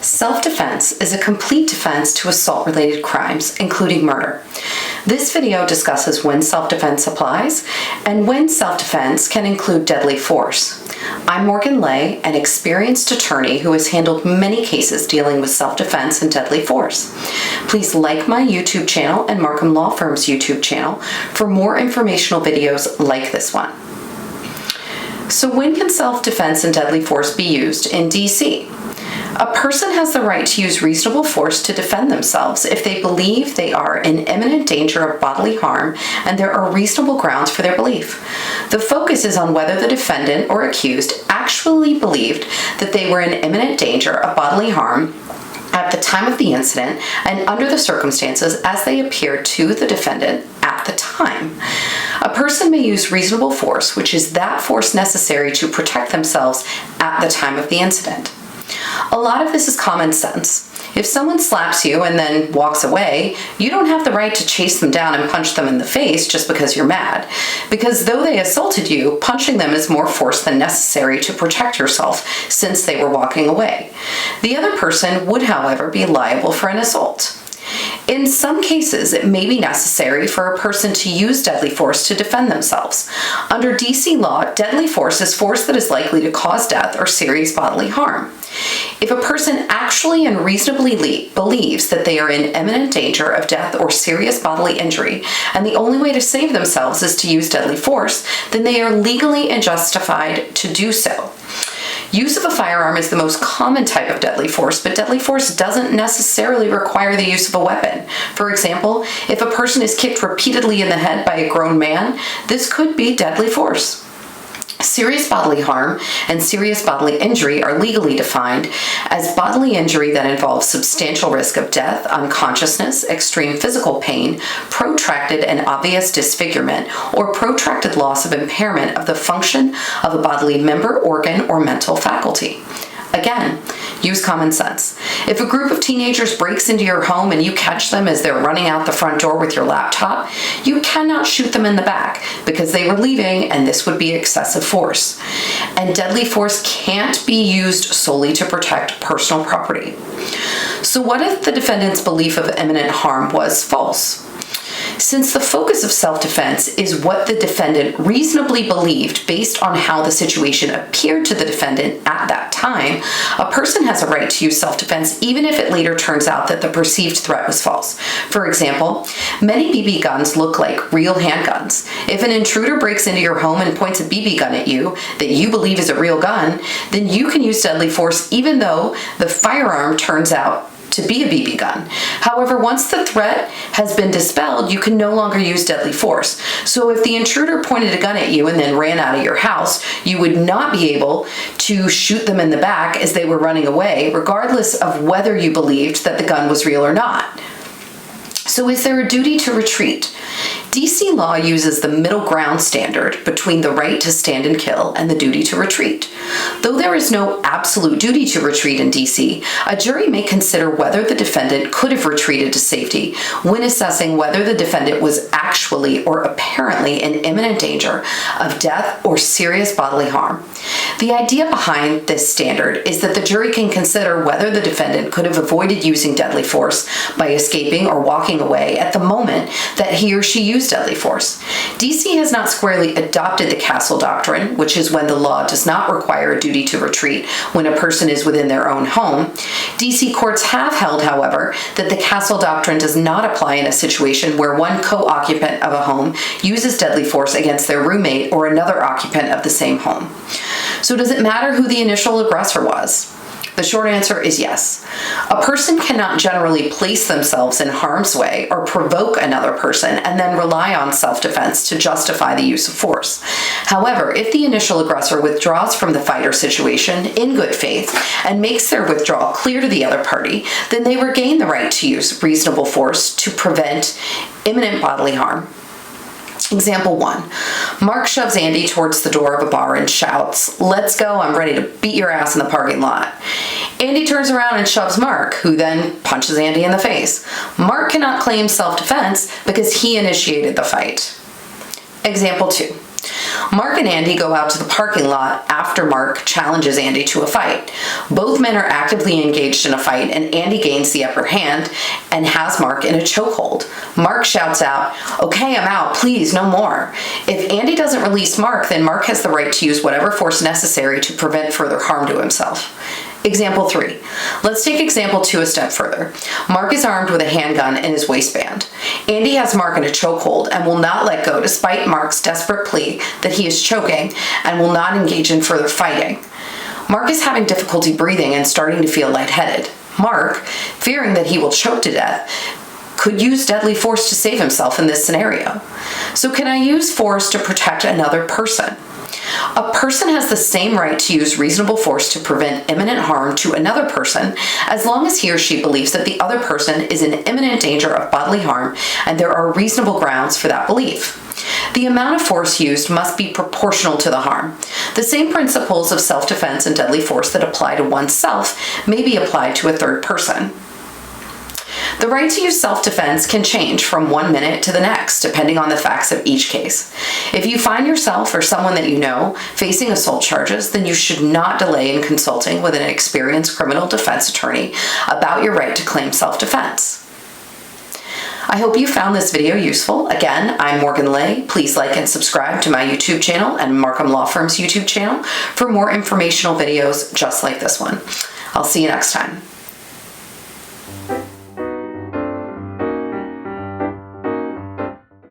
Self-defense is a complete defense to assault-related crimes, including murder. This video discusses when self-defense applies and when self-defense can include deadly force. I'm Leigh, an experienced attorney who has handled many cases dealing with self-defense and deadly force. Please like my YouTube channel and Markham Law Firm's YouTube channel for more informational videos like this one. So when can self-defense and deadly force be used in DC? A person has the right to use reasonable force to defend themselves if they believe they are in imminent danger of bodily harm and there are reasonable grounds for their belief. The focus is on whether the defendant or accused actually believed that they were in imminent danger of bodily harm at the time of the incident and under the circumstances as they appeared to the defendant at the time. A person may use reasonable force, which is that force necessary to protect themselves at the time of the incident. A lot of this is common sense. If someone slaps you and then walks away, you don't have the right to chase them down and punch them in the face just because you're mad. Because though they assaulted you, punching them is more force than necessary to protect yourself since they were walking away. The other person would, however, be liable for an assault. In some cases, it may be necessary for a person to use deadly force to defend themselves. Under DC law, deadly force is force that is likely to cause death or serious bodily harm. If a person actually and reasonably believes that they are in imminent danger of death or serious bodily injury, and the only way to save themselves is to use deadly force, then they are legally justified to do so. Use of a firearm is the most common type of deadly force, but deadly force doesn't necessarily require the use of a weapon. For example, if a person is kicked repeatedly in the head by a grown man, this could be deadly force. Serious bodily harm and serious bodily injury are legally defined as bodily injury that involves substantial risk of death, unconsciousness, extreme physical pain, protracted and obvious disfigurement, or protracted loss of impairment of the function of a bodily member, organ, or mental faculty. Again, use common sense. If a group of teenagers breaks into your home and you catch them as they're running out the front door with your laptop, you cannot shoot them in the back because they were leaving and this would be excessive force. And deadly force can't be used solely to protect personal property. So what if the defendant's belief of imminent harm was false? Since the focus of self-defense is what the defendant reasonably believed based on how the situation appeared to the defendant at that time, a person has a right to use self-defense even if it later turns out that the perceived threat was false. For example, many BB guns look like real handguns. If an intruder breaks into your home and points a BB gun at you that you believe is a real gun, then you can use deadly force even though the firearm turns out to be a BB gun. However, once the threat has been dispelled, you can no longer use deadly force. So if the intruder pointed a gun at you and then ran out of your house, you would not be able to shoot them in the back as they were running away, regardless of whether you believed that the gun was real or not. So is there a duty to retreat? DC law uses the middle ground standard between the right to stand and kill and the duty to retreat. Though there is no absolute duty to retreat in DC, a jury may consider whether the defendant could have retreated to safety when assessing whether the defendant was actually or apparently in imminent danger of death or serious bodily harm. The idea behind this standard is that the jury can consider whether the defendant could have avoided using deadly force by escaping or walking away at the moment that he or she used deadly force. DC has not squarely adopted the castle doctrine, which is when the law does not require a duty to retreat when a person is within their own home. DC courts have held, however, that the castle doctrine does not apply in a situation where one co-occupant of a home uses deadly force against their roommate or another occupant of the same home. So does it matter who the initial aggressor was? The short answer is yes. A person cannot generally place themselves in harm's way or provoke another person and then rely on self-defense to justify the use of force. However, if the initial aggressor withdraws from the fight or situation in good faith and makes their withdrawal clear to the other party, then they regain the right to use reasonable force to prevent imminent bodily harm. Example 1. Mark shoves Andy towards the door of a bar and shouts, "Let's go, I'm ready to beat your ass in the parking lot." Andy turns around and shoves Mark, who then punches Andy in the face. Mark cannot claim self-defense because he initiated the fight. Example 2. Mark and Andy go out to the parking lot after Mark challenges Andy to a fight. Both men are actively engaged in a fight, and Andy gains the upper hand and has Mark in a chokehold. Mark shouts out, "Okay, I'm out, please, no more." If Andy doesn't release Mark, then Mark has the right to use whatever force necessary to prevent further harm to himself. Example 3. Let's take example 2 a step further. Mark is armed with a handgun in his waistband. Andy has Mark in a chokehold and will not let go despite Mark's desperate plea that he is choking and will not engage in further fighting. Mark is having difficulty breathing and starting to feel lightheaded. Mark, fearing that he will choke to death, could use deadly force to save himself in this scenario. So can I use force to protect another person? A person has the same right to use reasonable force to prevent imminent harm to another person as long as he or she believes that the other person is in imminent danger of bodily harm and there are reasonable grounds for that belief. The amount of force used must be proportional to the harm. The same principles of self-defense and deadly force that apply to oneself may be applied to a third person. The right to use self-defense can change from 1 minute to the next, depending on the facts of each case. If you find yourself or someone that you know facing assault charges, then you should not delay in consulting with an experienced criminal defense attorney about your right to claim self-defense. I hope you found this video useful. Again, I'm Morgan Leigh. Please like and subscribe to my YouTube channel and Markham Law Firm's YouTube channel for more informational videos just like this one. I'll see you next time.